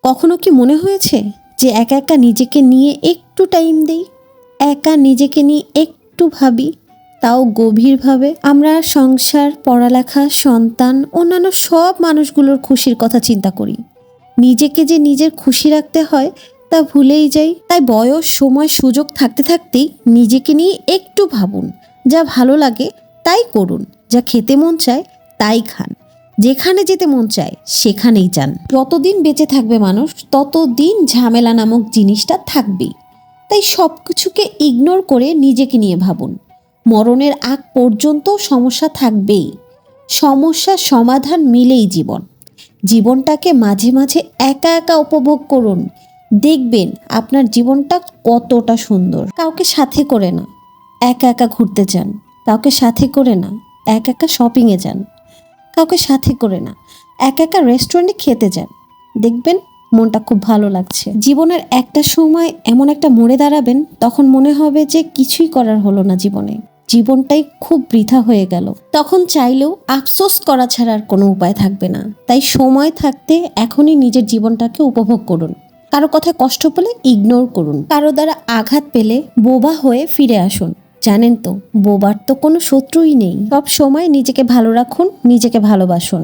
কখনো কি মনে হয়েছে যে একা একা নিজেকে নিয়ে একটু টাইম দেই, একা নিজেকে নিয়ে একটু ভাবি, তাও গভীরভাবে? আমরা সংসার, পড়ালেখা, সন্তান, অন্যান্য সব মানুষগুলোর খুশির কথা চিন্তা করি। নিজেকে যে নিজের খুশি রাখতে হয় তা ভুলেই যাই। তাই বয়স, সময়, সুযোগ থাকতে থাকতেই নিজেকে নিয়ে একটু ভাবুন। যা ভালো লাগে তাই করুন, যা খেতে মন চায় তাই খান, যেখানে যেতে মন চায় সেখানেই যান। যতদিন বেঁচে থাকবে মানুষ ততদিন ঝামেলা নামক জিনিসটা থাকবেই। তাই সব কিছুকে ইগনোর করে নিজেকে নিয়ে ভাবুন। মরণের আগ পর্যন্ত সমস্যা থাকবেই, সমস্যার সমাধান মিলেই জীবন। জীবনটাকে মাঝে মাঝে একা একা উপভোগ করুন, দেখবেন আপনার জীবনটা কতটা সুন্দর। কাউকে সাথে করে না, একা একা ঘুরতে যান। কাউকে সাথে করে না, একা একা শপিংয়ে যান। কাউকে সাথে করে না, একা একা রেস্টুরেন্টে খেতে যান। দেখবেন মনটা খুব ভালো লাগছে। জীবনের একটা সময় এমন একটা মোড়ে দাঁড়াবেন, তখন মনে হবে যে কিছুই করার হলো না জীবনে, জীবনটাই খুব বৃথা হয়ে গেল। তখন চাইলেও আফসোস করা ছাড়া আর কোনো উপায় থাকবে না। তাই সময় থাকতে এখনই নিজের জীবনটাকে উপভোগ করুন। কারো কথায় কষ্ট পেলে ইগনোর করুন, কারো দ্বারা আঘাত পেলে বোবা হয়ে ফিরে আসুন। জানেন তো, বোবার তো কোনো শত্রুই নেই। সব সময় নিজেকে ভালো রাখুন, নিজেকে ভালোবাসুন।